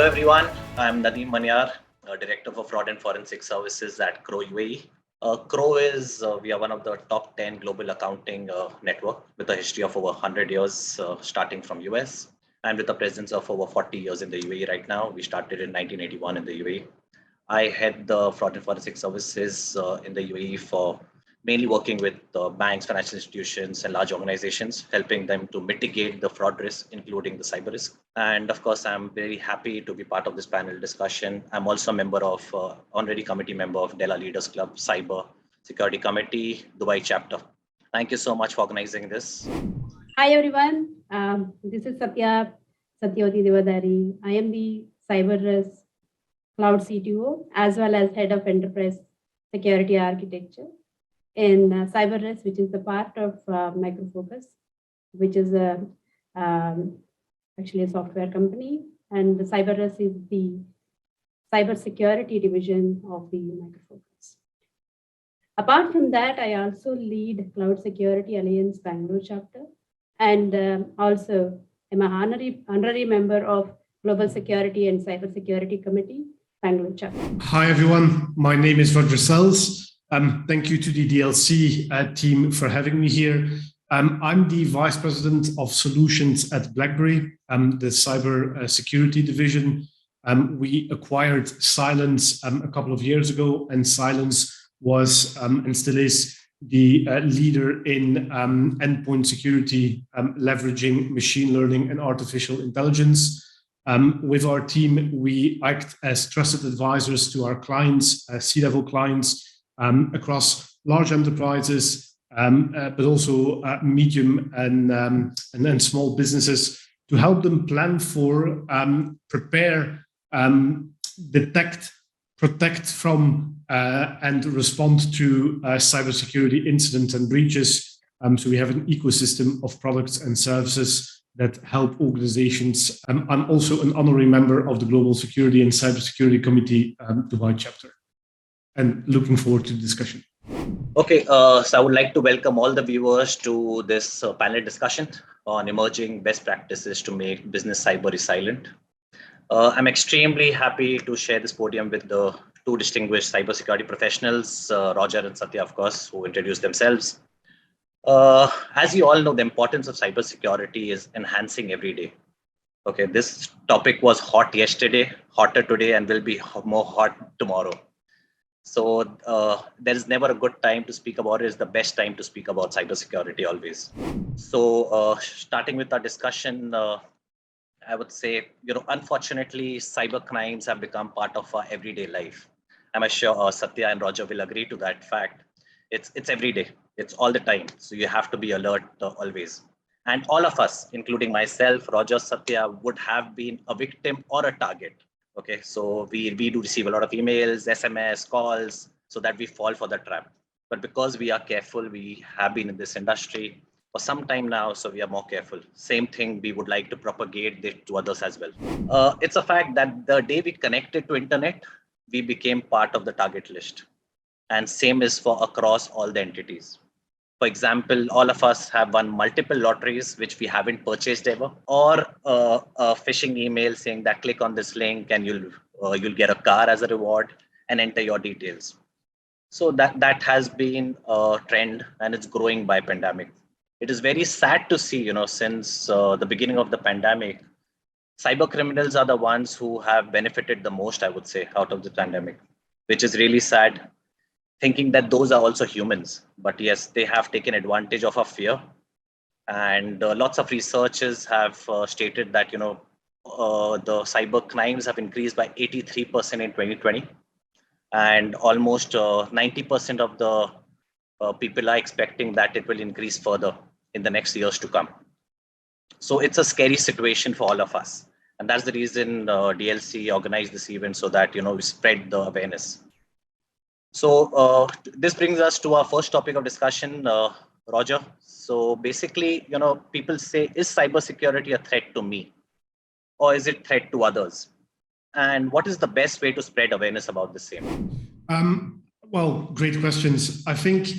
Hello everyone, I'm Nadeem Maniar, Director for Fraud and Forensic Services at Crow UAE. We are one of the top 10 global accounting network with a history of over 100 years starting from US and with a presence of over 40 years in the UAE right now. We started in 1981 in the UAE. I head the Fraud and Forensic Services in the UAE for mainly working with banks, financial institutions, and large organizations, helping them to mitigate the fraud risk, including the cyber risk. And of course, I'm very happy to be part of this panel discussion. I'm also a member of, honorary committee member of Della Leaders Club Cyber Security Committee, Dubai chapter. Thank you so much for organizing this. Hi, everyone. This is Satyavathi Divadari. I am the Cyber Risk Cloud CTO, as well as Head of Enterprise Security Architecture in Cyber Risk, which is the part of Micro Focus, which is actually a software company. And the Cyber Risk is the cyber security division of the Micro Focus. Apart from that, I also lead Cloud Security Alliance Bangalore chapter, and also am an honorary member of Global Security and Cyber Security Committee, Bangalore chapter. Hi, everyone. My name is Sels. Thank you to the DLC team for having me here. I'm the Vice President of Solutions at BlackBerry, the Cyber Security Division. We acquired Cylance a couple of years ago, and Cylance was and still is the leader in endpoint security, leveraging machine learning and artificial intelligence. With our team, we act as trusted advisors to our clients, C-level clients, across large enterprises, but also medium and small businesses, to help them plan for, prepare, detect, protect from, and respond to cybersecurity incidents and breaches. So we have an ecosystem of products and services that help organizations. I'm also an honorary member of the Global Security and Cybersecurity Committee Dubai chapter, and looking forward to the discussion. Okay, so I would like to welcome all the viewers to this panel discussion on emerging best practices to make business cyber resilient. I'm extremely happy to share this podium with the two distinguished cybersecurity professionals, Roger and Satya, of course, who introduced themselves. As you all know, the importance of cybersecurity is enhancing every day. Okay, this topic was hot yesterday, hotter today, and will be more hot tomorrow. So there is never a good time to speak about it. It's the best time to speak about cybersecurity always. So starting with our discussion, I would say, unfortunately, cyber crimes have become part of our everyday life. I'm sure Satya and Roger will agree to that fact. It's every day. It's all the time. So you have to be alert always. And all of us, including myself, Roger, Satya, would have been a victim or a target. Okay, so we do receive a lot of emails, SMS, calls, so that we fall for the trap. But because we are careful, we have been in this industry for some time now, so we are more careful. Same thing, we would like to propagate this to others as well. It's a fact that the day we connected to internet, we became part of the target list. And same is for across all the entities. For example, all of us have won multiple lotteries, which we haven't purchased ever, or a phishing email saying that click on this link and you'll get a car as a reward and enter your details. So that has been a trend, and it's growing by pandemic. It is very sad to see, since the beginning of the pandemic, cyber criminals are the ones who have benefited the most, I would say, out of the pandemic, which is really sad. Thinking that those are also humans, but yes, they have taken advantage of our fear. And lots of researchers have stated that, the cyber crimes have increased by 83% in 2020. And almost 90% of the people are expecting that it will increase further in the next years to come. So it's a scary situation for all of us. And that's the reason DLC organized this event, so that, we spread the awareness. So this brings us to our first topic of discussion, Roger. So basically, people say, is cybersecurity a threat to me, or is it a threat to others? And what is the best way to spread awareness about the same? Well, great questions. I think,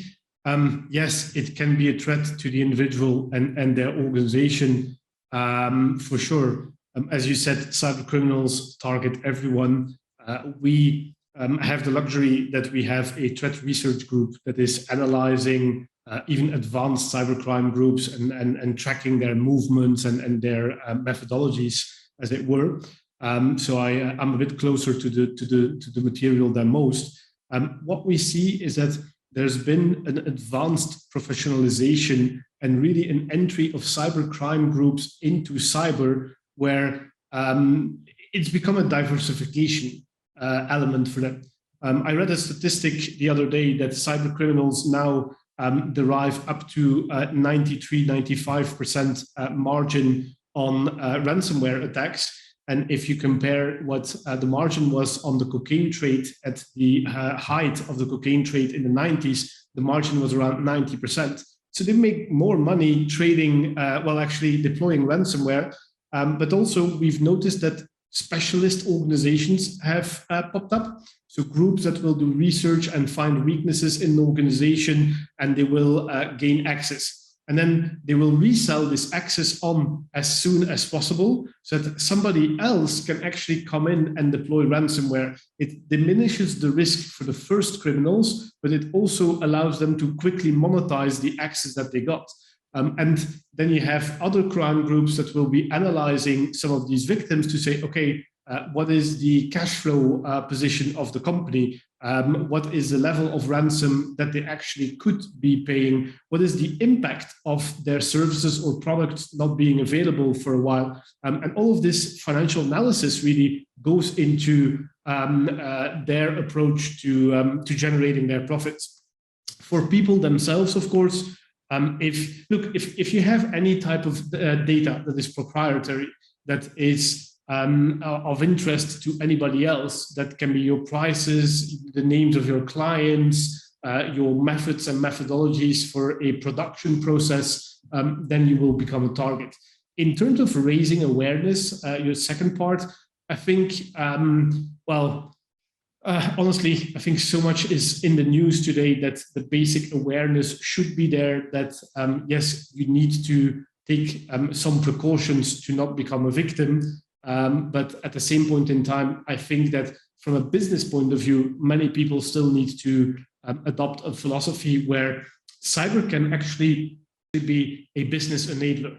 yes, it can be a threat to the individual and their organization, for sure. As you said, cyber criminals target everyone. We have the luxury that we have a threat research group that is analyzing even advanced cybercrime groups and tracking their movements and their methodologies, as it were. So I'm a bit closer to the material than most. What we see is that there's been an advanced professionalization and really an entry of cybercrime groups into cyber, where it's become a diversification element for them. I read a statistic the other day that cyber criminals now derive up to 93, 95% margin on ransomware attacks. And if you compare what the margin was on the cocaine trade at the height of the cocaine trade in the 90s, the margin was around 90%. So they make more money trading, actually deploying ransomware. But also we've noticed that specialist organizations have popped up. So groups that will do research and find weaknesses in the organization, and they will gain access. And then they will resell this access on as soon as possible so that somebody else can actually come in and deploy ransomware. It diminishes the risk for the first criminals, but it also allows them to quickly monetize the access that they got. And then you have other crime groups that will be analyzing some of these victims to say, okay, what is the cash flow position of the company? What is the level of ransom that they actually could be paying? What is the impact of their services or products not being available for a while? And all of this financial analysis really goes into their approach to generating their profits. For people themselves, of course, if you have any type of data that is proprietary, that is of interest to anybody else, that can be your prices, the names of your clients, your methods and methodologies for a production process, then you will become a target. In terms of raising awareness, your second part, I think, honestly, I think so much is in the news today that the basic awareness should be there, that yes, you need to take some precautions to not become a victim. But at the same point in time, I think that from a business point of view, many people still need to adopt a philosophy where cyber can actually be a business enabler.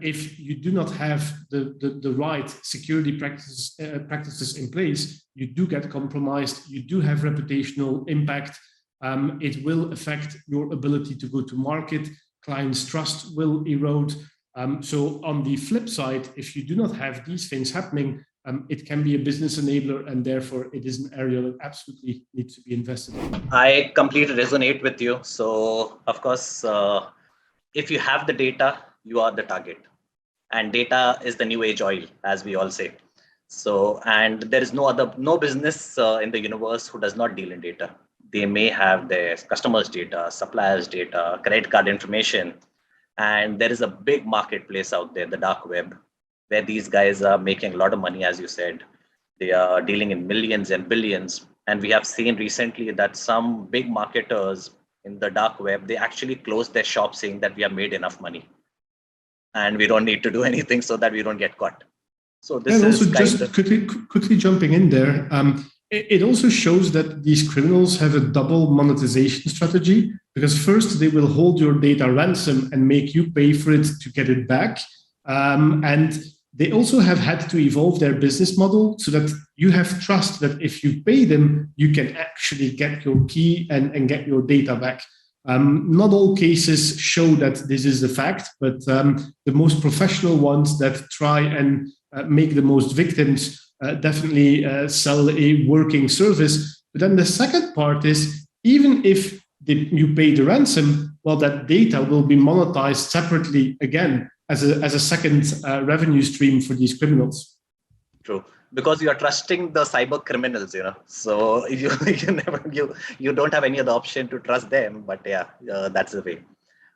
If you do not have the right security practices in place, you do get compromised, you do have reputational impact. It will affect your ability to go to market, clients' trust will erode. So on the flip side, if you do not have these things happening, it can be a business enabler, and therefore it is an area that absolutely needs to be invested in. I completely resonate with you. So of course, if you have the data, you are the target. And data is the new age oil, as we all say. So, and there is no business in the universe who does not deal in data. They may have their customers' data, suppliers' data, credit card information. And there is a big marketplace out there, the dark web, where these guys are making a lot of money, as you said. They are dealing in millions and billions. And we have seen recently that some big marketers in the dark web, they actually closed their shop saying that we have made enough money and we don't need to do anything so that we don't get caught. So this and is also just quickly jumping in there. It also shows that these criminals have a double monetization strategy, because first they will hold your data ransom and make you pay for it to get it back. And they also have had to evolve their business model so that you have trust that if you pay them, you can actually get your key and get your data back. Not all cases show that this is a fact, but the most professional ones that try and make the most victims definitely sell a working service. But then the second part is, even if you pay the ransom, well, that data will be monetized separately again as a second revenue stream for these criminals. True, because you are trusting the cyber criminals, so you don't have any other option to trust them. But yeah, that's the way.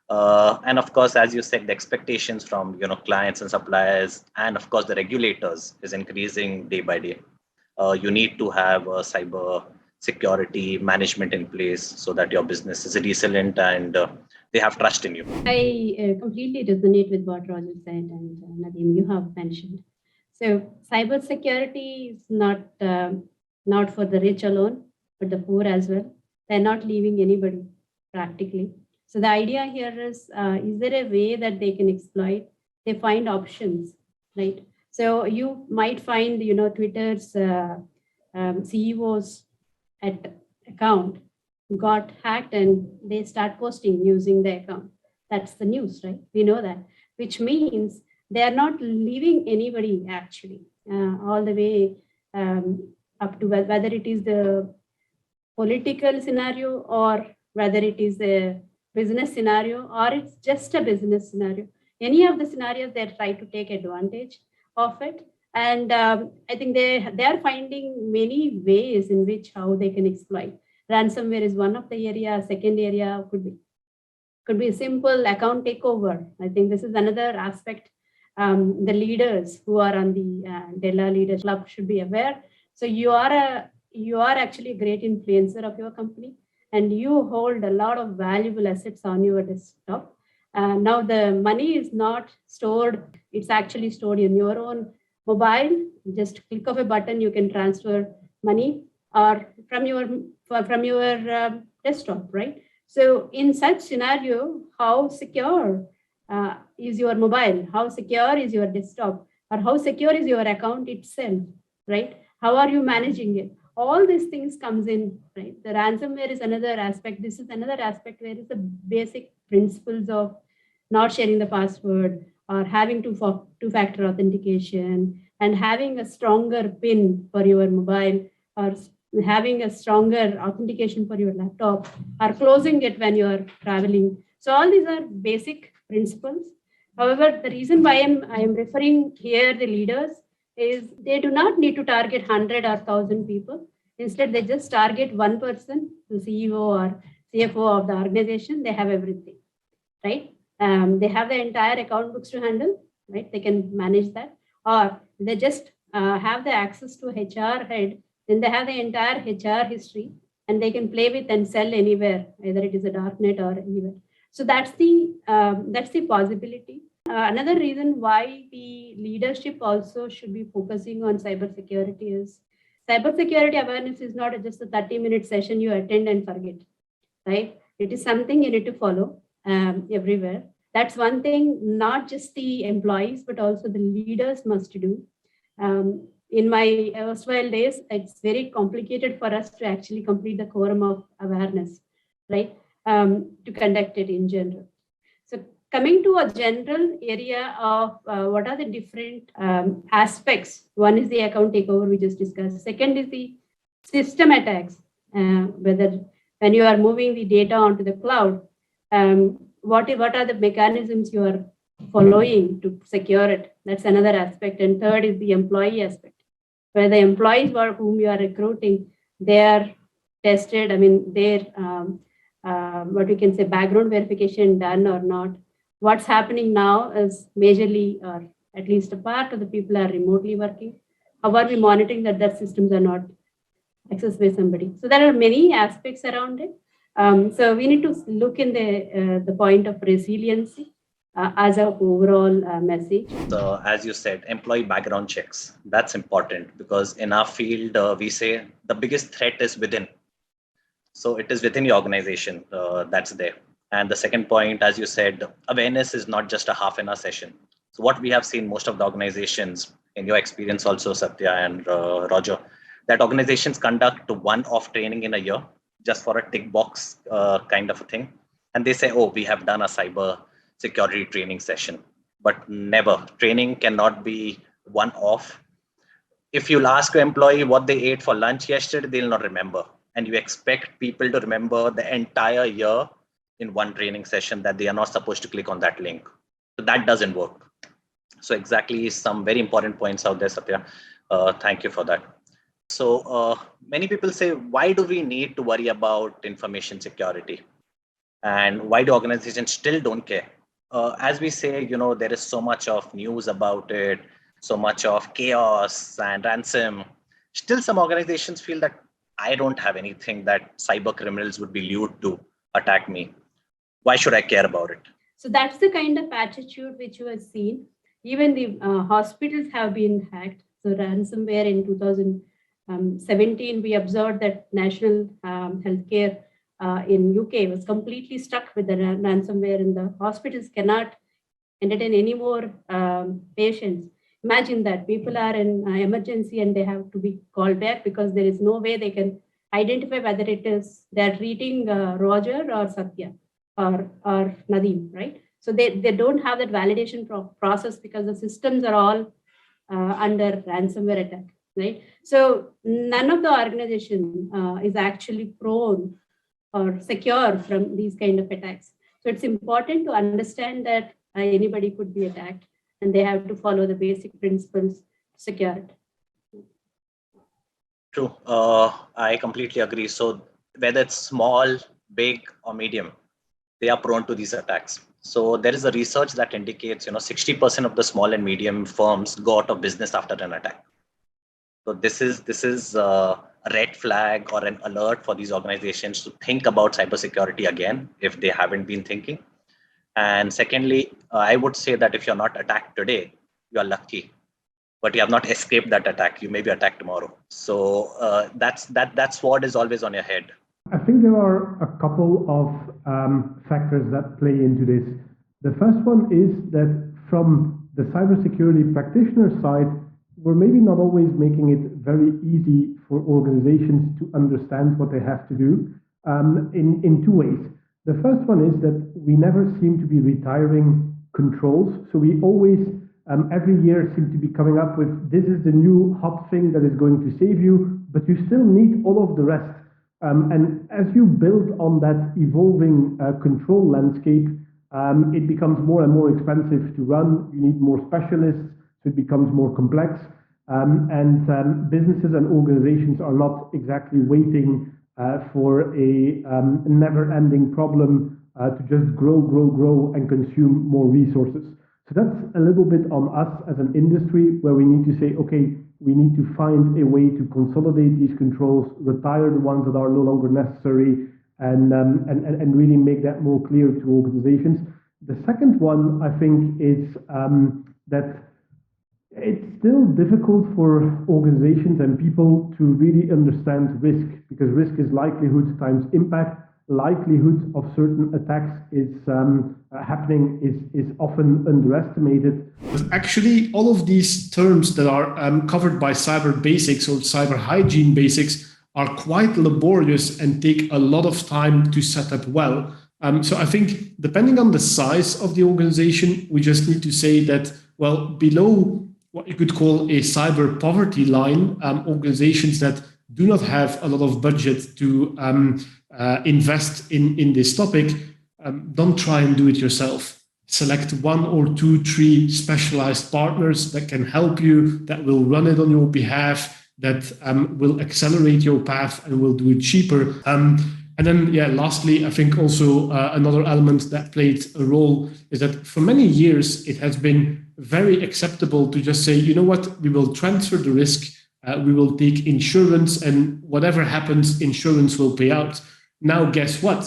And of course, as you said, the expectations from clients and suppliers, and of course the regulators, is increasing day by day. You need to have a cyber security management in place so that your business is resilient and they have trust in you. I completely resonate with what Roger said and Nadeem, you have mentioned. So cybersecurity is not for the rich alone, but the poor as well. They're not leaving anybody practically. So the idea here is there a way that they can exploit? They find options, right? So you might find, Twitter's CEO's account got hacked and they start posting using the account. That's the news, right? We know that, which means they are not leaving anybody actually, all the way up to whether it is the political scenario or whether it is a business scenario or it's just a business scenario. Any of the scenarios, they try to take advantage of it. And I think they are finding many ways in which how they can exploit. Ransomware is one of the area. Second area could be a simple account takeover. I think this is another aspect. The leaders who are on the Della Leaders Club should be aware. So you are actually a great influencer of your company, and you hold a lot of valuable assets on your desktop. Now the money is not stored; it's actually stored in your own mobile. Just click of a button, you can transfer money or from your desktop, right? So in such scenario, how secure is your mobile? How secure is your desktop? Or how secure is your account itself, right? How are you managing it? All these things comes in, right? The ransomware is another aspect. This is another aspect where it's the basic principles of not sharing the password or having two-factor authentication and having a stronger PIN for your mobile or having a stronger authentication for your laptop or closing it when you're traveling. So all these are basic principles. However, the reason why I am referring here the leaders is they do not need to target 100 or 1,000 people. Instead, they just target one person, the CEO or CFO of the organization. They have everything, right? They have the entire account books to handle, right? They can manage that. Or they just have the access to HR head, then they have the entire HR history and they can play with and sell anywhere, either it is a darknet or anywhere. So that's the possibility. Another reason why the leadership also should be focusing on cybersecurity is cybersecurity awareness is not just a 30-minute session you attend and forget, right? It is something you need to follow everywhere. That's one thing, not just the employees, but also the leaders must do. In my erstwhile days, it's very complicated for us to actually complete the quorum of awareness, right? To conduct it in general. So coming to a general area of what are the different aspects. One is the account takeover we just discussed. Second is the system attacks, whether when you are moving the data onto the cloud, what are the mechanisms you are following to secure it? That's another aspect. And third is the employee aspect, where the employees whom you are recruiting, they are tested. I mean, their what we can say background verification done or not. What's happening now is majorly, or at least a part of the people are remotely working. How are we monitoring that their systems are not accessed by somebody? So there are many aspects around it. So we need to look in the point of resiliency as an overall message. So as you said, employee background checks, that's important because in our field, we say the biggest threat is within. So it is within your organization that's there. And the second point, as you said, awareness is not just a half an hour session. So what we have seen most of the organizations, in your experience also, Satya and Roger, that organizations conduct one-off training in a year just for a tick box kind of a thing. And they say, oh, we have done a cyber security training session, but never. Training cannot be one-off. If you'll ask an employee what they ate for lunch yesterday, they'll not remember. And you expect people to remember the entire year in one training session that they are not supposed to click on that link. So that doesn't work. So exactly some very important points out there, Satya. Thank you for that. So many people say, why do we need to worry about information security? And why do organizations still don't care? As we say, there is so much of news about it, so much of chaos and ransom. Still some organizations feel that I don't have anything that cyber criminals would be lewd to attack me. Why should I care about it? So that's the kind of attitude which you have seen. Even the hospitals have been hacked. So ransomware in 2017, we observed that national healthcare in UK was completely stuck with the ransomware, and the hospitals cannot entertain any more patients. Imagine that people are in emergency and they have to be called back because there is no way they can identify whether it is they're treating Roger or Satya or Nadeem, right? So they don't have that validation process because the systems are all under ransomware attack, right? So none of the organization is actually prone or secure from these kind of attacks. So it's important to understand that anybody could be attacked and they have to follow the basic principles to secure it. True. I completely agree. So whether it's small, big, or medium, they are prone to these attacks. So there is a research that indicates, 60% of the small and medium firms go out of business after an attack. So this is a red flag or an alert for these organizations to think about cybersecurity again if they haven't been thinking. And secondly, I would say that if you're not attacked today, you are lucky, but you have not escaped that attack. You may be attacked tomorrow. So that sword is always on your head. I think there are a couple of factors that play into this. The first one is that from the cybersecurity practitioner side, we're maybe not always making it very easy for organizations to understand what they have to do in two ways. The first one is that we never seem to be retiring controls. So we always, every year, seem to be coming up with this is the new hot thing that is going to save you, but you still need all of the rest. And as you build on that evolving control landscape, it becomes more and more expensive to run. You need more specialists, so it becomes more complex. And businesses and organizations are not exactly waiting for a never-ending problem to just grow and consume more resources. So that's a little bit on us as an industry where we need to say, okay, we need to find a way to consolidate these controls, retire the ones that are no longer necessary, and really make that more clear to organizations. The second one, I think, is that it's still difficult for organizations and people to really understand risk, because risk is likelihood times impact. Likelihood of certain attacks is happening is often underestimated. But actually, all of these terms that are covered by cyber basics or cyber hygiene basics are quite laborious and take a lot of time to set up well. So I think depending on the size of the organization, we just need to say that, well, below what you could call a cyber poverty line, organizations that do not have a lot of budget to invest in this topic, don't try and do it yourself. Select 1 or 2, 3 specialized partners that can help you, that will run it on your behalf, that will accelerate your path and will do it cheaper. And then, lastly, I think also another element that played a role is that for many years, it has been very acceptable to just say, you know what, we will transfer the risk, we will take insurance, and whatever happens, insurance will pay out. Now, guess what?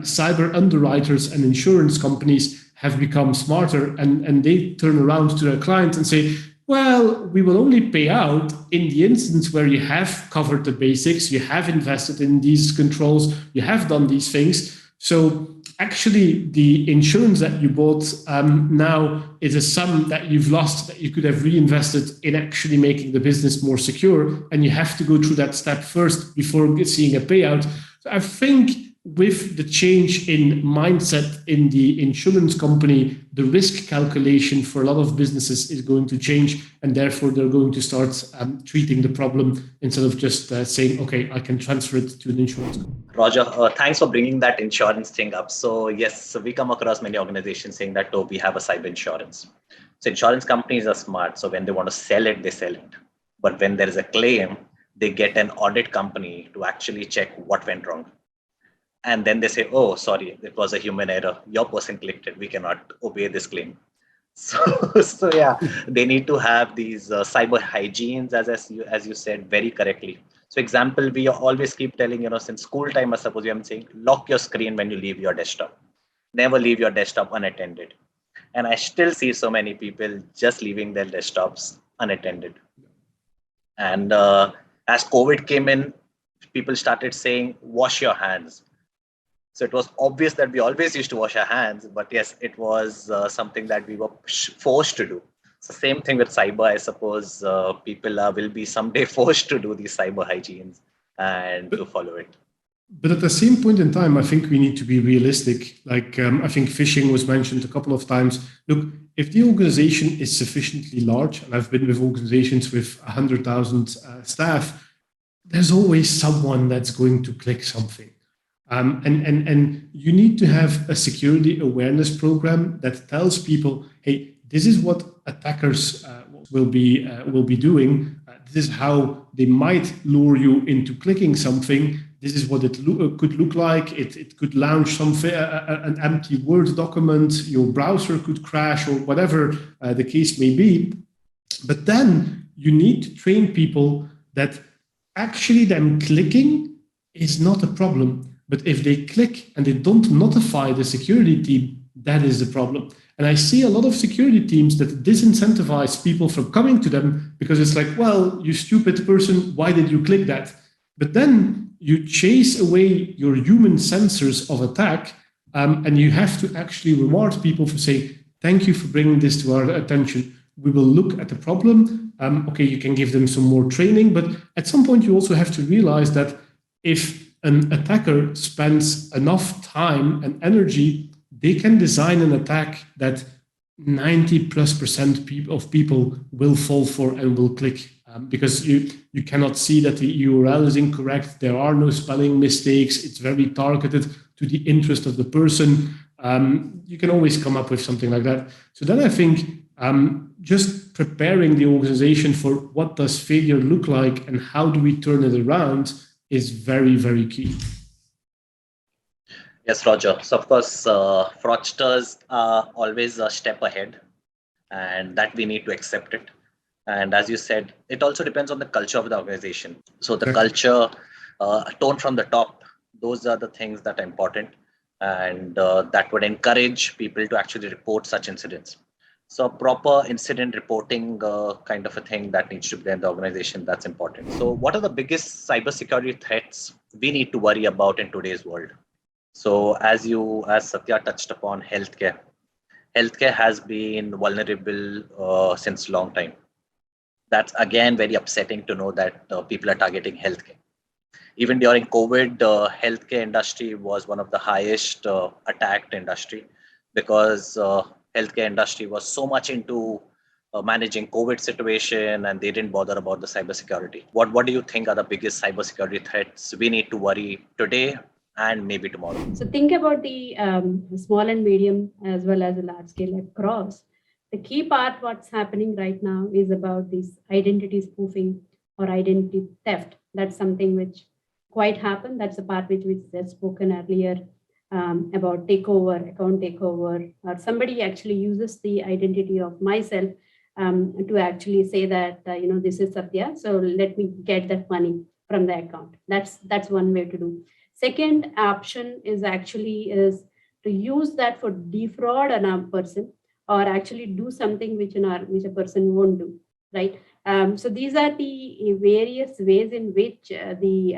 Cyber underwriters and insurance companies have become smarter, and they turn around to their clients and say, well, we will only pay out in the instance where you have covered the basics, you have invested in these controls, you have done these things. So actually, the insurance that you bought now is a sum that you've lost that you could have reinvested in actually making the business more secure. And you have to go through that step first before seeing a payout. So I think with the change in mindset in the insurance company, the risk calculation for a lot of businesses is going to change, and therefore they're going to start treating the problem instead of just saying, okay, I can transfer it to an insurance company. Roger, thanks for bringing that insurance thing up. So yes, so we come across many organizations saying that, oh, we have a cyber insurance. So insurance companies are smart. So when they want to sell it, they sell it. But when there is a claim, they get an audit company to actually check what went wrong. And then they say, oh, sorry, it was a human error. Your person clicked it. We cannot obey this claim. So yeah, they need to have these cyber hygienes, as you said very correctly. So example, we always keep telling, since school time, I suppose I'm saying, lock your screen when you leave your desktop. never leave your desktop unattended. And I still see so many people just leaving their desktops unattended. And as COVID came in, people started saying, wash your hands. So it was obvious that we always used to wash our hands, but yes, it was something that we were forced to do. So same thing with cyber, I suppose people will be someday forced to do these cyber hygienes and to follow it. But at the same point in time, I think we need to be realistic. Like I think phishing was mentioned a couple of times. Look, if the organization is sufficiently large, and I've been with organizations with 100,000 staff, there's always someone that's going to click something. And you need to have a security awareness program that tells people, hey, this is what attackers will be doing. This is how they might lure you into clicking something. This is what it could look like. It could launch something, an empty Word document. Your browser could crash or whatever the case may be. But then you need to train people that actually them clicking is not a problem. But if they click and they don't notify the security team, that is the problem. And I see a lot of security teams that disincentivize people from coming to them because it's like, well, you stupid person, why did you click that? But then you chase away your human sensors of attack, and you have to actually reward people for saying, thank you for bringing this to our attention. We will look at the problem. Okay, you can give them some more training, but at some point you also have to realize that if an attacker spends enough time and energy, they can design an attack that 90+% of people will fall for and will click, because you cannot see that the URL is incorrect. There are no spelling mistakes. It's very targeted to the interest of the person. You can always come up with something like that. So then I think just preparing the organization for what does failure look like and how do we turn it around is very, very key. Yes, Roger. So of course, fraudsters are always a step ahead, and that we need to accept it. And as you said, it also depends on the culture of the organization. So the culture, tone from the top, those are the things that are important, and that would encourage people to actually report such incidents. So proper incident reporting kind of a thing that needs to be in the organization, that's important. So what are the biggest cybersecurity threats we need to worry about in today's world? So as Satya touched upon, healthcare has been vulnerable since a long time. That's again very upsetting to know that people are targeting healthcare. Even during COVID, healthcare industry was one of the highest attacked industry because healthcare industry was so much into managing COVID situation and they didn't bother about the cybersecurity. What do you think are the biggest cybersecurity threats we need to worry today and maybe tomorrow? So think about the small and medium as well as the large scale across. The key part what's happening right now is about this identity spoofing or identity theft. That's something which quite happened. That's the part which we had spoken earlier about takeover, account takeover, or somebody actually uses the identity of myself to actually say that, this is Satya, so let me get that money from the account. That's one way to do. Second option is to use that for defraud a person or actually do something which a person won't do, right? So these are the various ways in which the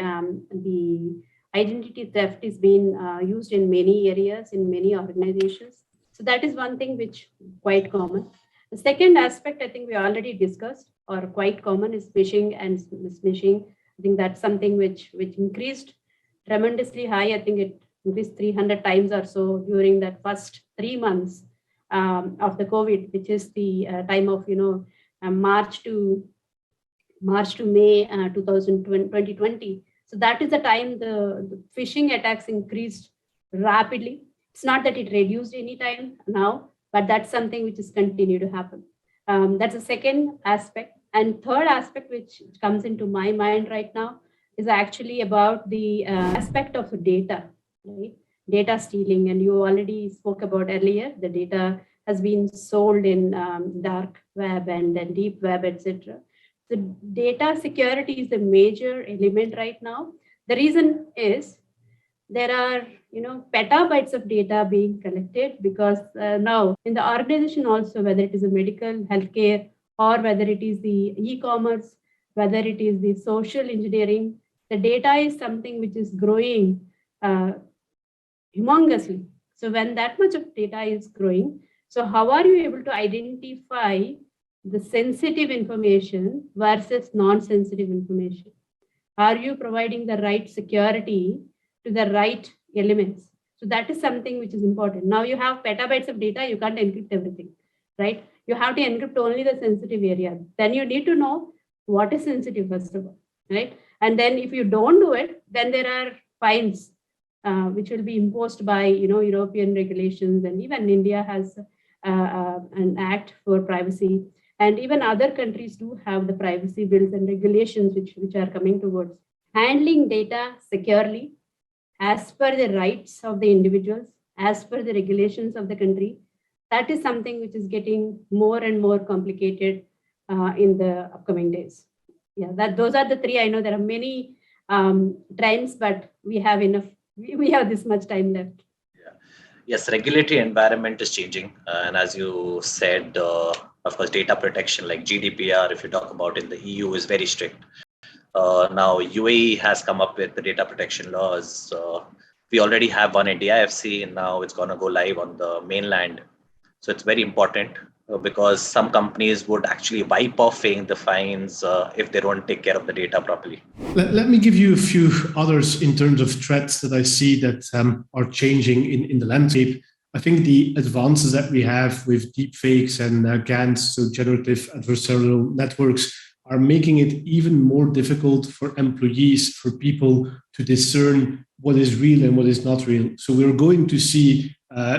identity theft is being used in many areas, in many organizations. So that is one thing which quite common. The second aspect I think we already discussed or quite common is phishing and smishing. I think that's something which increased tremendously high. I think it increased 300 times or so during that first 3 months of the COVID, which is the time of March to May 2020. So that is the time the phishing attacks increased rapidly. It's not that it reduced any time now, but that's something which is continue to happen. That's the second aspect. And third aspect which comes into my mind right now is actually about the aspect of data, right? Data stealing. And you already spoke about earlier, the data has been sold in dark web and then deep web, etc. The data security is the major element right now. The reason is there are petabytes of data being collected, because now in the organization also, whether it is a medical healthcare or whether it is the e-commerce, whether it is the social engineering, the data is something which is growing humongously. So when that much of data is growing, so how are you able to identify the sensitive information versus non-sensitive information? Are you providing the right security to the right elements? So that is something which is important. Now you have petabytes of data, you can't encrypt everything, right? You have to encrypt only the sensitive area. Then you need to know what is sensitive first of all, right? And then if you don't do it, then there are fines which will be imposed by European regulations, and even India has an act for privacy, and even other countries do have the privacy bills and regulations which are coming towards handling data securely as per the rights of the individuals, as per the regulations of the country. That is something which is getting more and more complicated in the upcoming days. Yeah, those are the three. I know there are many trends, but we have enough. We have this much time left. Yeah. Yes, regulatory environment is changing. And as you said, of course, data protection like GDPR, if you talk about in the EU, is very strict. Now, UAE has come up with the data protection laws. We already have one in DIFC, and now it's going to go live on the mainland. So it's very important because some companies would actually wipe off paying the fines if they don't take care of the data properly. Let me give you a few others in terms of threats that I see that are changing in the landscape. I think the advances that we have with deepfakes and GANs, so generative adversarial networks, are making it even more difficult for employees, for people to discern what is real and what is not real. So we're going to see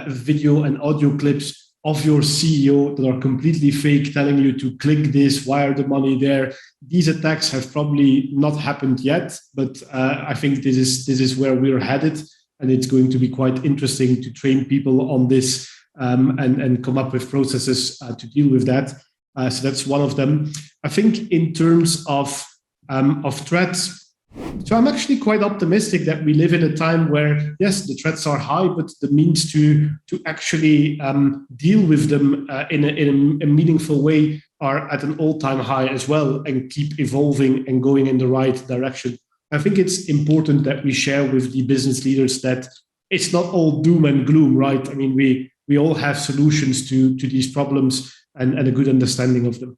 video and audio clips of your CEO that are completely fake, telling you to click this, wire the money there. These attacks have probably not happened yet, but I think this is where we're headed, and it's going to be quite interesting to train people on this and come up with processes to deal with that. So that's one of them. I think in terms of threats, so I'm actually quite optimistic that we live in a time where, yes, the threats are high, but the means to actually deal with them in a meaningful way are at an all-time high as well, and keep evolving and going in the right direction. I think it's important that we share with the business leaders that it's not all doom and gloom, right? I mean, we all have solutions to these problems and a good understanding of them.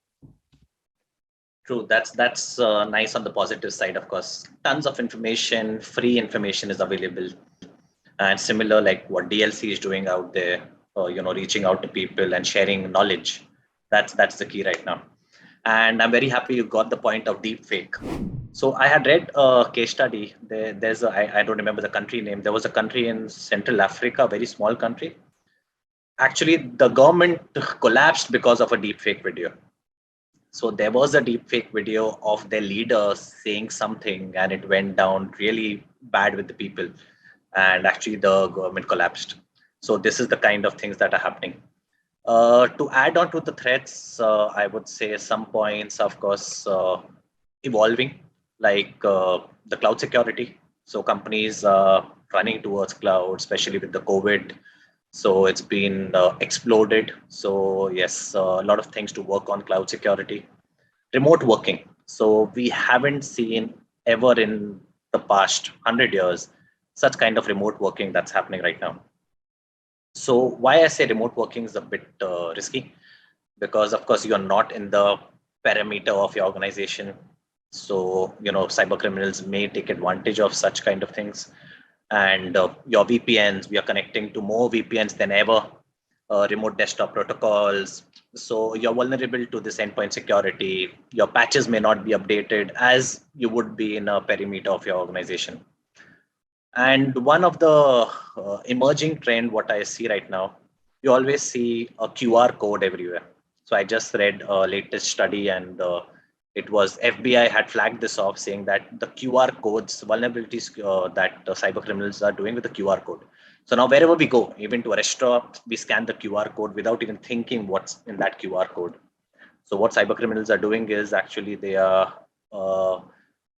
True. That's nice on the positive side. Of course, tons of information, free information is available, and similar like what DLC is doing out there, reaching out to people and sharing knowledge. That's the key right now. And I'm very happy you got the point of deepfake. So I had read a case study. I don't remember the country name. There was a country in Central Africa, a very small country. Actually, the government collapsed because of a deepfake video. So there was a deepfake video of their leader saying something, and it went down really bad with the people, and actually the government collapsed. So this is the kind of things that are happening. To add on to the threats, I would say some points, of course, evolving, like the cloud security. So companies are running towards cloud, especially with the COVID. So it's been exploded. So yes, a lot of things to work on cloud security. Remote working. So we haven't seen ever in the past 100 years such kind of remote working that's happening right now. So why I say remote working is a bit risky, because of course you're not in the perimeter of your organization. So, cyber criminals may take advantage of such kind of things. And your VPNs, we are connecting to more VPNs than ever, remote desktop protocols. So you're vulnerable to this endpoint security. Your patches may not be updated as you would be in a perimeter of your organization. And one of the emerging trend, what I see right now, you always see a QR code everywhere. So I just read a latest study, and it was FBI had flagged this off, saying that the QR codes, vulnerabilities that cyber criminals are doing with the QR code. So now wherever we go, even to a restaurant, we scan the QR code without even thinking what's in that QR code. So what cyber criminals are doing is actually they are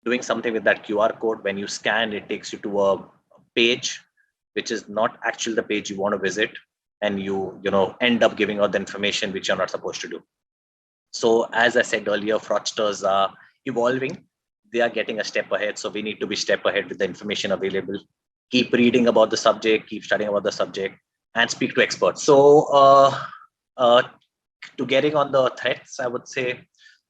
doing something with that QR code. When you scan, it takes you to a page, which is not actually the page you want to visit, and you end up giving out the information which you're not supposed to do. So as I said earlier, fraudsters are evolving. They are getting a step ahead. So we need to be step ahead with the information available. Keep reading about the subject, keep studying about the subject, and speak to experts. So to getting on the threats, I would say,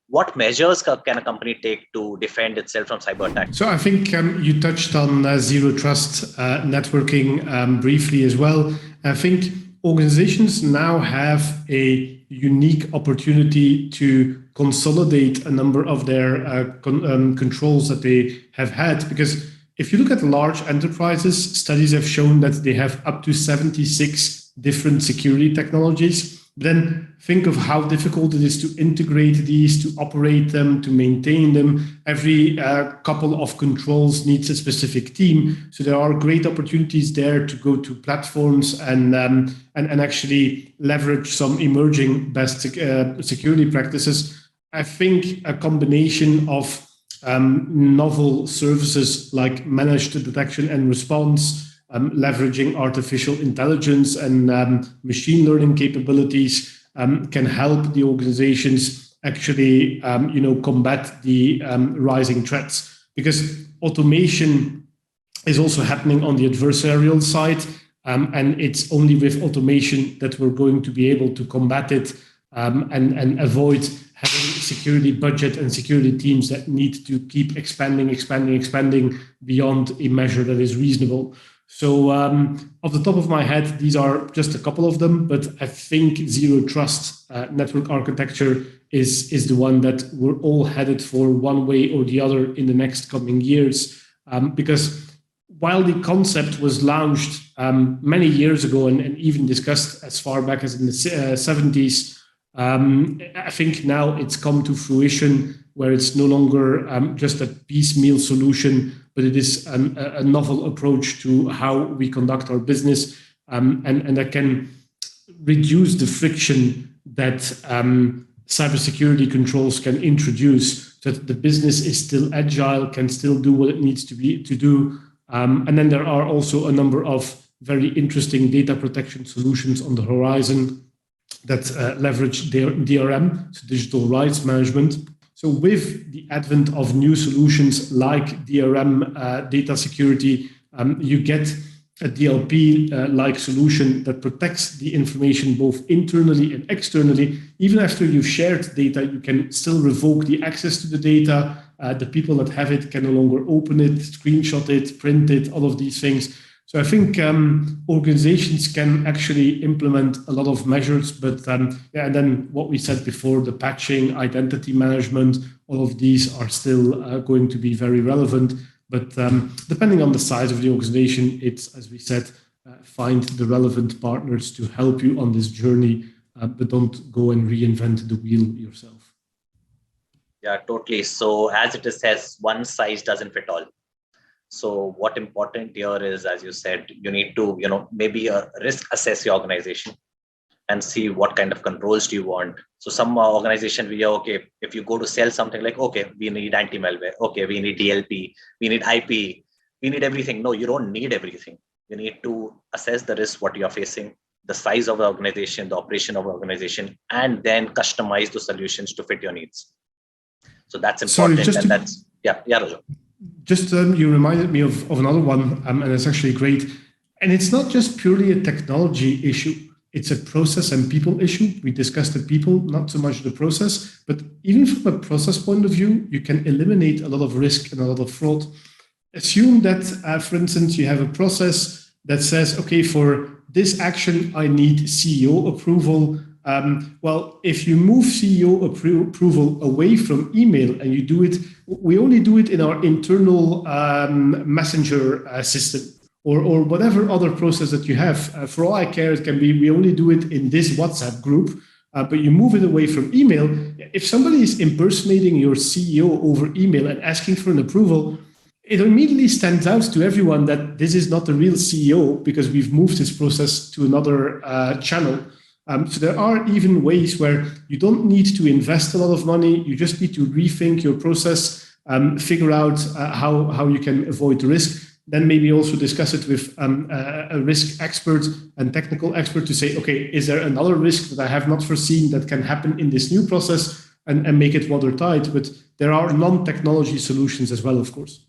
what measures can a company take to defend itself from cyber attacks? So I think you touched on zero trust networking briefly as well. I think organizations now have a unique opportunity to consolidate a number of their controls that they have had, because if you look at large enterprises, studies have shown that they have up to 76 different security technologies. Then think of how difficult it is to integrate these, to operate them, to maintain them. Every couple of controls needs a specific team. So there are great opportunities there to go to platforms and actually leverage some emerging best security practices. I think a combination of novel services like managed detection and response, leveraging artificial intelligence and machine learning capabilities can help the organizations actually combat the rising threats, because automation is also happening on the adversarial side, and it's only with automation that we're going to be able to combat it and avoid having security budget and security teams that need to keep expanding beyond a measure that is reasonable. So off the top of my head, these are just a couple of them, but I think zero trust network architecture is the one that we're all headed for one way or the other in the next coming years. Because while the concept was launched many years ago and even discussed as far back as in the 70s, I think now it's come to fruition where it's no longer just a piecemeal solution, but it is a novel approach to how we conduct our business, and that can reduce the friction that cybersecurity controls can introduce, so that the business is still agile, can still do what it needs to do. And then there are also a number of very interesting data protection solutions on the horizon that leverage DRM, so digital rights management. So with the advent of new solutions like DRM, data security, you get a DLP-like solution that protects the information both internally and externally. Even after you've shared data, you can still revoke the access to the data. The people that have it can no longer open it, screenshot it, print it, all of these things. So I think organizations can actually implement a lot of measures, but and then what we said before, the patching, identity management, all of these are still going to be very relevant. But depending on the size of the organization, it's, as we said, find the relevant partners to help you on this journey, but don't go and reinvent the wheel yourself. Yeah, totally. So as it says, one size doesn't fit all. So what important here is, as you said, you need to, maybe risk assess your organization and see what kind of controls do you want. So some organization, okay, if you go to sell something like, okay, we need anti-malware, okay, we need DLP, we need IP, we need everything. No, you don't need everything. You need to assess the risk, what you're facing, the size of the organization, the operation of the organization, and then customize the solutions to fit your needs. So that's important. And that's, yeah, Rojo. Just you reminded me of another one, and it's actually great. And it's not just purely a technology issue. It's a process and people issue. We discussed the people, not so much the process. But even from a process point of view, you can eliminate a lot of risk and a lot of fraud. Assume that, for instance, you have a process that says, okay, for this action, I need CEO approval. Well, if you move CEO approval away from email and you do it, we only do it in our internal messenger system or whatever other process that you have. For all I care, it can be we only do it in this WhatsApp group, but you move it away from email. If somebody is impersonating your CEO over email and asking for an approval, it immediately stands out to everyone that this is not the real CEO because we've moved this process to another channel. So there are even ways where you don't need to invest a lot of money. You just need to rethink your process, figure out how you can avoid risk. then maybe also discuss it with a risk expert and technical expert to say, okay, is there another risk that I have not foreseen that can happen in this new process, and make it watertight? But there are non-technology solutions as well, of course.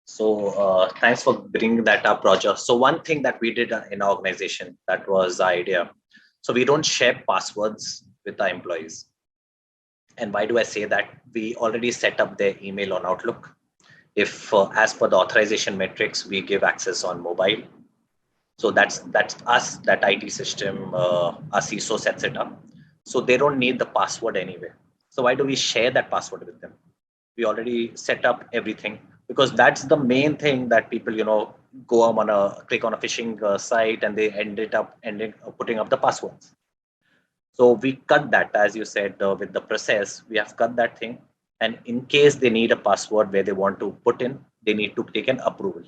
So thanks for bringing that up, Roger. So one thing that we did in our organization, that was the idea. So we don't share passwords with our employees. And why do I say that? We already set up their email on Outlook. If as per the authorization metrics, we give access on mobile. So that's us, that IT system, our CISO sets it up. So they don't need the password anyway. So why do we share that password with them? We already set up everything, because that's the main thing that people, go on click on a phishing site and they ended up putting up the passwords. So we cut that, as you said, with the process, we have cut that thing. And in case they need a password where they want to put in, they need to take an approval.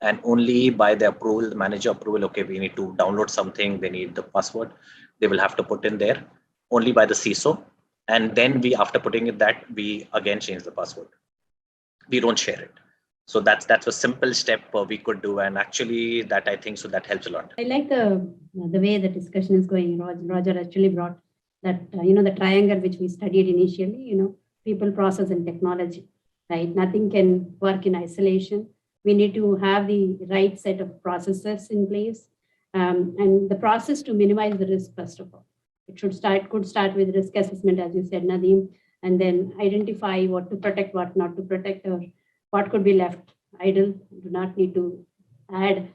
And only by the approval, the manager approval, okay, we need to download something, they need the password, they will have to put in there, only by the CISO. And then after putting it that, we again change the password. We don't share it. So that's a simple step we could do. And actually that, I think, so that helps a lot. I like the way the discussion is going. Roger actually brought that, the triangle which we studied initially, people, process, and technology, right? Nothing can work in isolation. We need to have the right set of processes in place, and the process to minimize the risk, first of all. It could start with risk assessment, as you said, Nadeem, and then identify what to protect, what not to protect, or what could be left idle. Do not need to add,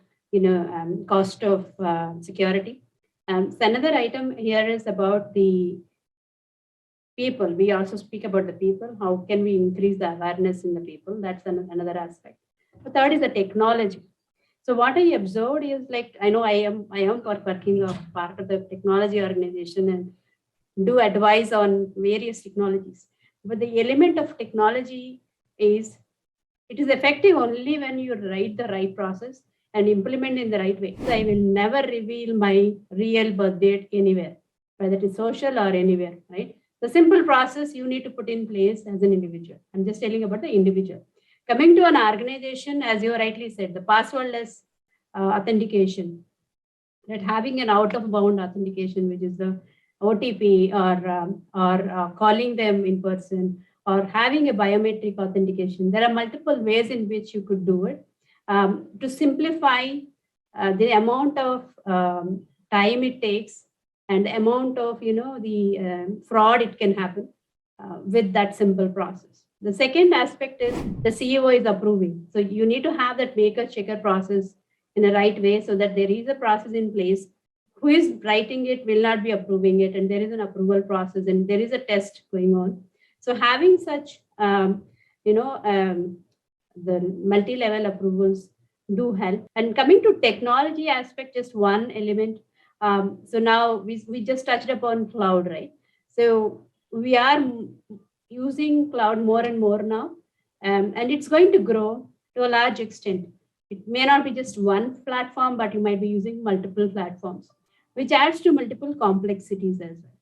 cost of security. So another item here is about the people. We also speak about the people. How can we increase the awareness in the people? That's another aspect. The third is the technology. So what I observed is, like, I know I am working as part of the technology organization and do advise on various technologies. But the element of technology is, it is effective only when you write the right process and implement in the right way. So I will never reveal my real birth date anywhere, whether it is social or anywhere, right? The simple process you need to put in place as an individual. I'm just telling about the individual. Coming to an organization, as you rightly said, the passwordless authentication, that having an out-of-bound authentication, which is the OTP, or calling them in person, or having a biometric authentication. There are multiple ways in which you could do it. To simplify the amount of time it takes and the amount of, the fraud it can happen with that simple process. The second aspect is the CEO is approving. So you need to have that maker checker process in a right way, so that there is a process in place. Who is writing it will not be approving it, and there is an approval process and there is a test going on. So having such, the multi-level approvals do help. And coming to technology aspect, just one element. So now we just touched upon cloud, right? So we are using cloud more and more now, and it's going to grow to a large extent. It may not be just one platform, but you might be using multiple platforms, which adds to multiple complexities as well,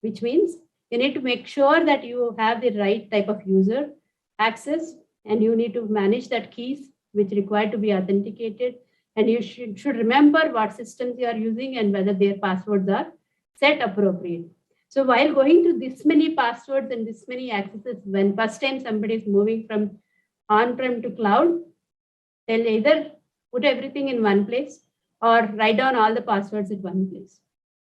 which means you need to make sure that you have the right type of user access, and you need to manage that keys which require to be authenticated. And you should remember what systems you are using and whether their passwords are set appropriate. So while going through this many passwords and this many accesses, when first time somebody is moving from on-prem to cloud, they'll either put everything in one place or write down all the passwords at one place,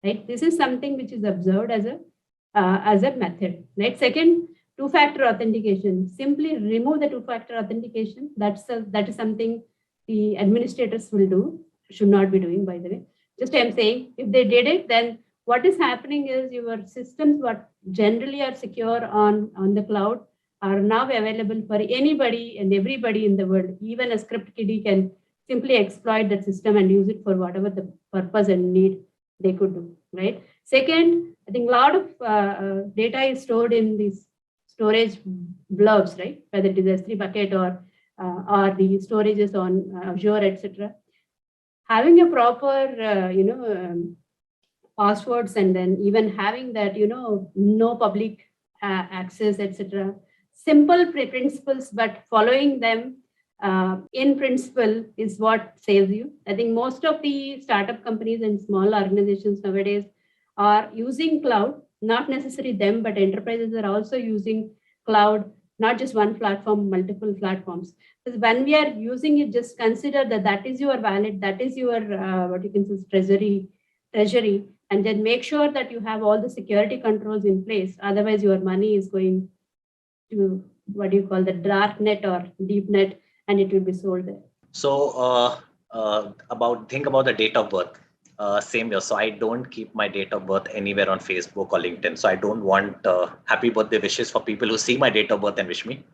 right? This is something which is observed as a method, right? Second, two-factor authentication. Simply remove the two-factor authentication. That is something the administrators will do, should not be doing, by the way. Just I'm saying, if they did it, then what is happening is your systems, what generally are secure on the cloud, are now available for anybody and everybody in the world. Even a script kiddie can simply exploit that system and use it for whatever the purpose and need they could do, right? Second, I think a lot of data is stored in these storage blobs, right? Whether it is S3 bucket or the storages on Azure, etc. Having a proper, passwords, and then even having that, no public access, etc. Simple principles, but following them in principle is what saves you. I think most of the startup companies and small organizations nowadays are using cloud, not necessarily them, but enterprises are also using cloud, not just one platform, multiple platforms. Because when we are using it, just consider that that is your wallet, that is your what you can say treasury, and then make sure that you have all the security controls in place. Otherwise, your money is going to what do you call the dark net or deep net, and it will be sold there. So think about the date of birth. Same here. So I don't keep my date of birth anywhere on Facebook or LinkedIn. So I don't want happy birthday wishes for people who see my date of birth and wish me.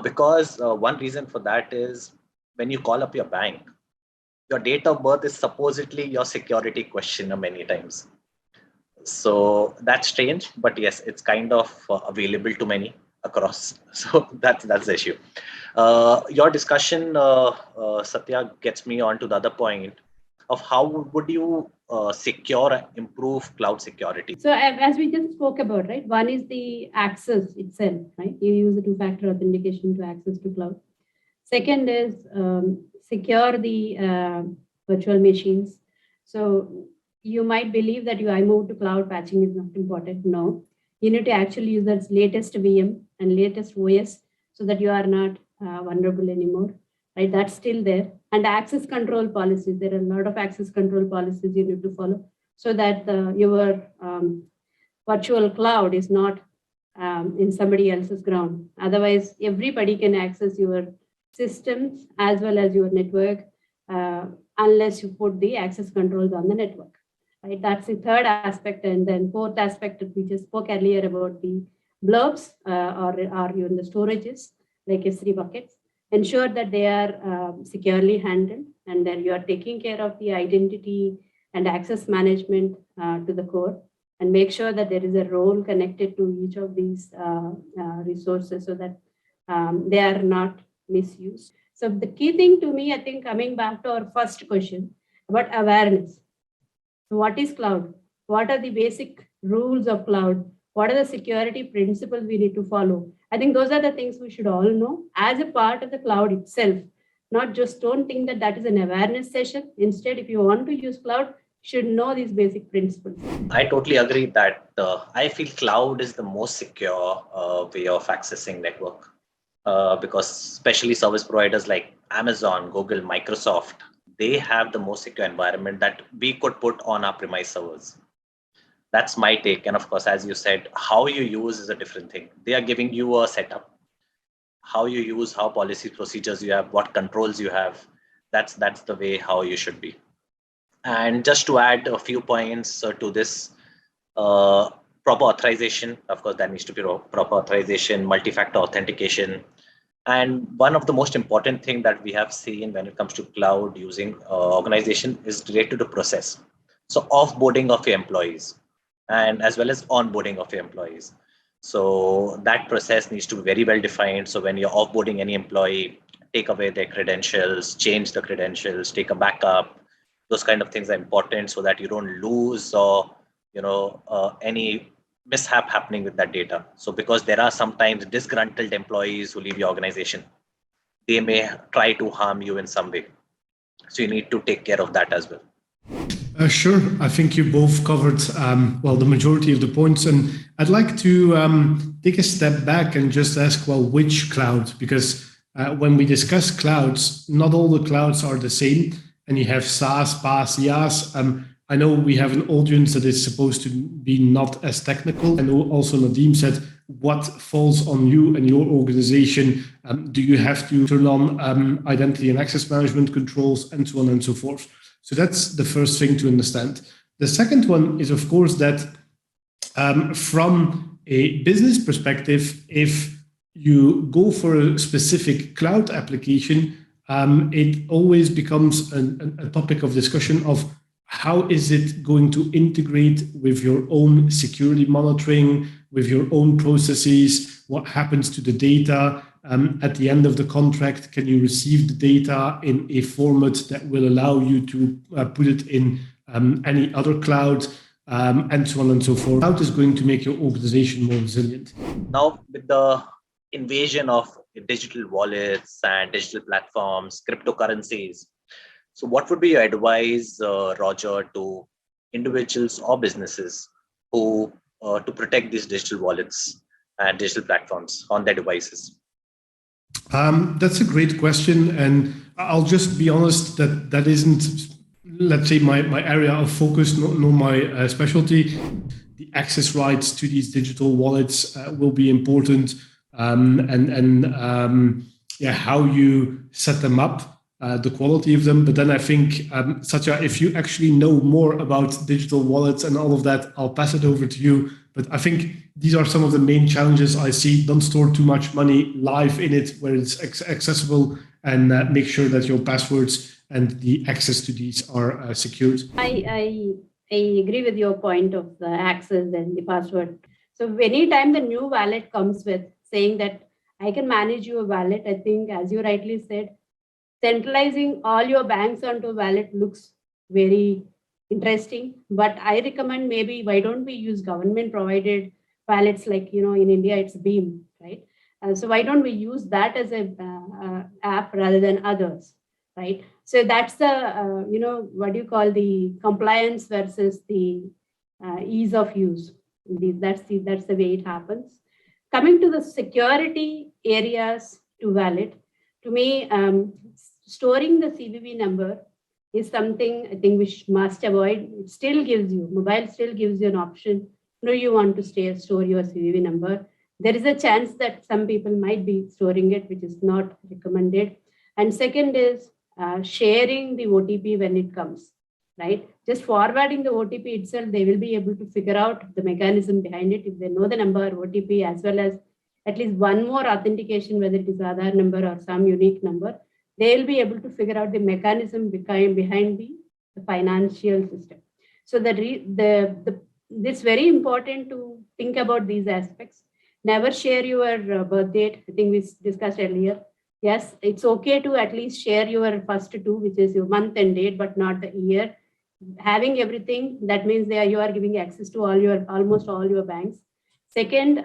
Because one reason for that is when you call up your bank, your date of birth is supposedly your security questioner many times. So that's strange, but yes, it's kind of available to many across. So that's the issue. Your discussion, Satya, gets me on to the other point of how would you secure and improve cloud security? So as we just spoke about, right? One is the access itself, right? You use the two-factor authentication to access to cloud. Second is secure the virtual machines. So you might believe that I moved to cloud, patching is not important. No, you need to actually use the latest VM and latest OS so that you are not vulnerable anymore, right? That's still there. And access control policies, there are a lot of access control policies you need to follow so that your virtual cloud is not in somebody else's ground. Otherwise, everybody can access your systems as well as your network unless you put the access controls on the network. Right, that's the third aspect, and then fourth aspect we just spoke earlier about the blobs or even the storages like S3 buckets. Ensure that they are securely handled, and then you are taking care of the identity and access management to the core, and make sure that there is a role connected to each of these resources so that they are not misused. So the key thing to me, I think, coming back to our first question about awareness. What is cloud? What are the basic rules of cloud? What are the security principles we need to follow? I think those are the things we should all know as a part of the cloud itself. Not just don't think that that is an awareness session. Instead, if you want to use cloud, you should know these basic principles. I totally agree that I feel cloud is the most secure way of accessing network because especially service providers like Amazon, Google, Microsoft, they have the most secure environment that we could put on our premise servers. That's my take. And of course, as you said, how you use is a different thing. They are giving you a setup. How you use, how policy procedures you have, what controls you have. That's the way how you should be. And just to add a few points to this, proper authorization. Of course, there needs to be proper authorization, multi-factor authentication. And one of the most important thing that we have seen when it comes to cloud using organization is related to process. So offboarding of your employees and as well as onboarding of your employees. So that process needs to be very well defined. So when you're offboarding any employee, take away their credentials, change the credentials, take a backup. Those kind of things are important so that you don't lose or any mishap happening with that data. So because there are sometimes disgruntled employees who leave your organization, they may try to harm you in some way. So you need to take care of that as well. Sure. I think you both covered, the majority of the points. And I'd like to take a step back and just ask, which cloud? Because when we discuss clouds, not all the clouds are the same. And you have SaaS, PaaS, IaaS. I know we have an audience that is supposed to be not as technical. And also Nadeem said, what falls on you and your organization? Do you have to turn on identity and access management controls and so on and so forth? So that's the first thing to understand. The second one is, of course, that from a business perspective, if you go for a specific cloud application, it always becomes a topic of discussion of how is it going to integrate with your own security monitoring, with your own processes, what happens to the data. At the end of the contract, can you receive the data in a format that will allow you to put it in any other cloud, and so on and so forth. Cloud is going to make your organization more resilient. Now, with the invasion of digital wallets and digital platforms, cryptocurrencies. So what would be your advice, Roger, to individuals or businesses who to protect these digital wallets and digital platforms on their devices? That's a great question, and I'll just be honest that that isn't, let's say, my area of focus, nor my specialty. The access rights to these digital wallets will be important, yeah, how you set them up, the quality of them. But then I think, Satya, if you actually know more about digital wallets and all of that, I'll pass it over to you. But I think these are some of the main challenges I see. Don't store too much money live in it where it's accessible, and make sure that your passwords and the access to these are secured. I agree with your point of the access and the password. So anytime the new wallet comes with saying that I can manage your wallet, I think, as you rightly said, centralizing all your banks onto a wallet looks very interesting. But I recommend maybe why don't we use government provided wallets, like, in India, it's Beam, right? So why don't we use that as a app rather than others, right? So that's the, what do you call, the compliance versus the ease of use. That's the way it happens. Coming to the security areas to wallet, to me, storing the CVV number is something I think we must avoid. It still gives you, mobile still gives you an option. You want to store your CVV number. There is a chance that some people might be storing it, which is not recommended. And second is sharing the OTP when it comes, right? Just forwarding the OTP itself, they will be able to figure out the mechanism behind it. If they know the number, OTP, as well as at least one more authentication, whether it is Aadhaar number or some unique number, they'll be able to figure out the mechanism behind the financial system. So it's very important to think about these aspects. Never share your birth date. I think we discussed earlier. Yes, it's okay to at least share your first two, which is your month and date, but not the year. Having everything, that means you are giving access to almost all your banks. Second,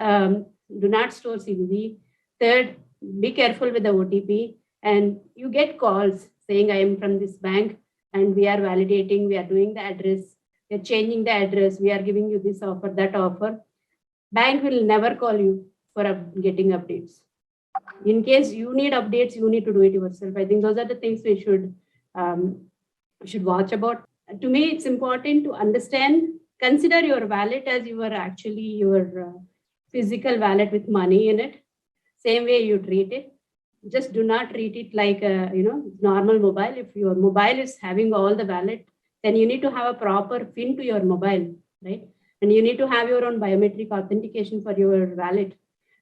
do not store CVV. Third, be careful with the OTP. And you get calls saying, I am from this bank and we are validating, we are doing the address, we are changing the address, we are giving you this offer, that offer. Bank will never call you for getting updates. In case you need updates, you need to do it yourself. I think those are the things we should watch about. To me, it's important to understand, consider your wallet as your physical wallet with money in it. Same way you treat it. Just do not treat it like a normal mobile. If your mobile is having all the wallet, then you need to have a proper PIN to your mobile, right? And you need to have your own biometric authentication for your wallet.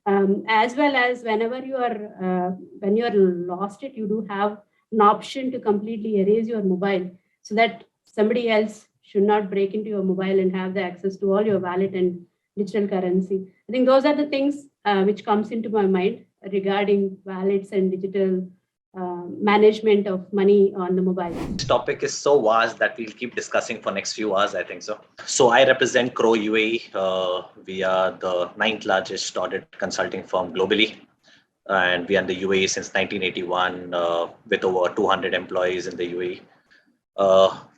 As well as whenever when you are lost it, you do have an option to completely erase your mobile so that somebody else should not break into your mobile and have the access to all your wallet and digital currency. I think those are the things which comes into my mind regarding wallets and digital management of money on the mobile. This topic is so vast that we'll keep discussing for next few hours, I think so. So I represent Crow UAE. We are the 9th largest audit consulting firm globally. And we are in the UAE since 1981 with over 200 employees in the UAE.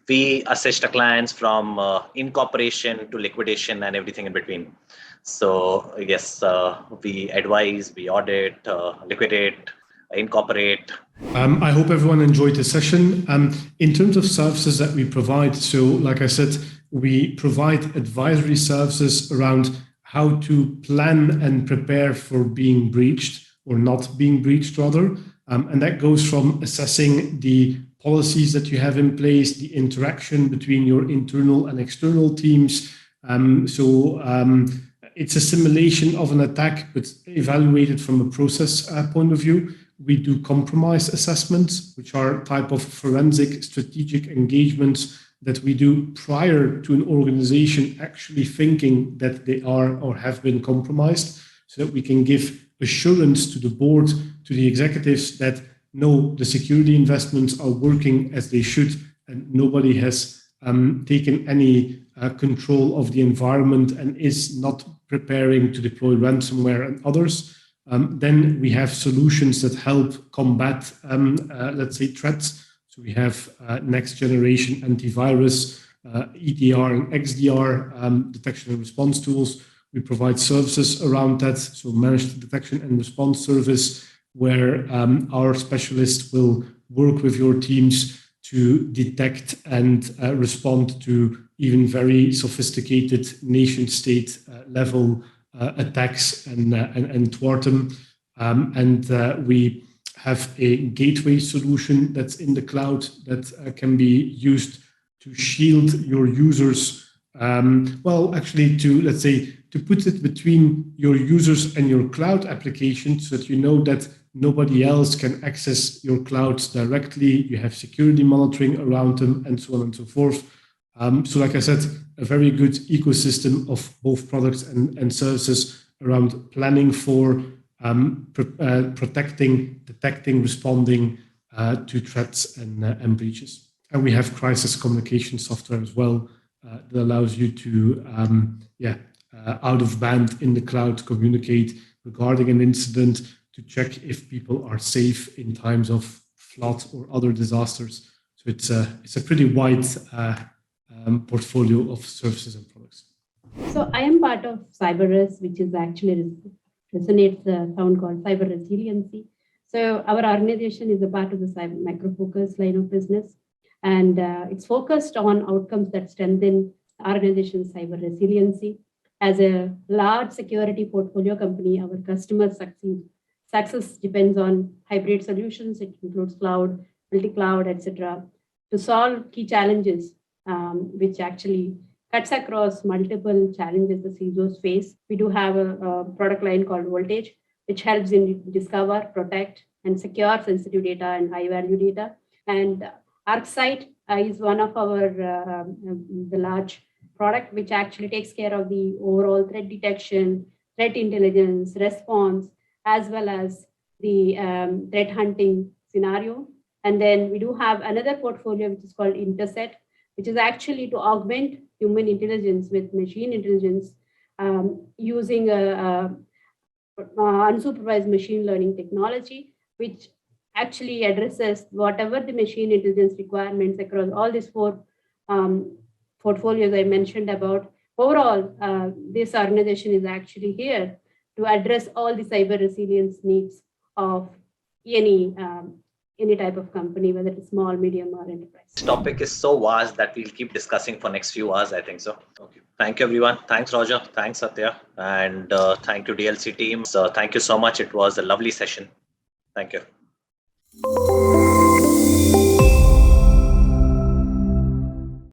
We assist our clients from incorporation to liquidation and everything in between. So yes, we advise, we audit, liquidate, incorporate. I hope everyone enjoyed the session. In terms of services that we provide, so like I said, we provide advisory services around how to plan and prepare for being breached or not being breached rather. And that goes from assessing the policies that you have in place, the interaction between your internal and external teams. It's a simulation of an attack, but evaluated from a process point of view. We do compromise assessments, which are a type of forensic strategic engagements that we do prior to an organization actually thinking that they are or have been compromised, so that we can give assurance to the board, to the executives that no, the security investments are working as they should, and nobody has taken any control of the environment and is not preparing to deploy ransomware and others. Then we have solutions that help combat, let's say, threats. So we have next generation antivirus, EDR and XDR detection and response tools. We provide services around that, so managed detection and response service, where our specialists will work with your teams to detect and respond to even very sophisticated nation-state level attacks and thwart them. We have a gateway solution that's in the cloud that can be used to shield your users. To put it between your users and your cloud application so that you know that nobody else can access your clouds directly. You have security monitoring around them and so on and so forth. So like I said, a very good ecosystem of both products and services around planning for protecting, detecting, responding to threats and breaches. And we have crisis communication software as well that allows you to, out of band in the cloud, communicate regarding an incident to check if people are safe in times of flood or other disasters. So it's a pretty wide portfolio of services and products. So I am part of CyberRes, which is actually resonates the sound called cyber resiliency. So our organization is a part of the cyber micro focus line of business, and it's focused on outcomes that strengthen organization's cyber resiliency. As a large security portfolio company, our customers success depends on hybrid solutions. It includes cloud, multi-cloud, etc., to solve key challenges, which actually cuts across multiple challenges the CISOs face. We do have a product line called Voltage, which helps in discover, protect, and secure sensitive data and high-value data. And ArcSight is one of our the large product, which actually takes care of the overall threat detection, threat intelligence, response, as well as the threat hunting scenario. And then we do have another portfolio, which is called Intercept, which is actually to augment human intelligence with machine intelligence using unsupervised machine learning technology, which actually addresses whatever the machine intelligence requirements across all these four portfolios I mentioned about. Overall, this organization is actually here to address all the cyber resilience needs of any type of company, whether it's small, medium, or enterprise. This topic is so vast that we'll keep discussing for next few hours, I think so. Okay. Thank you, everyone. Thanks, Roger. Thanks, Satya. And thank you, DLC team. So thank you so much. It was a lovely session. Thank you.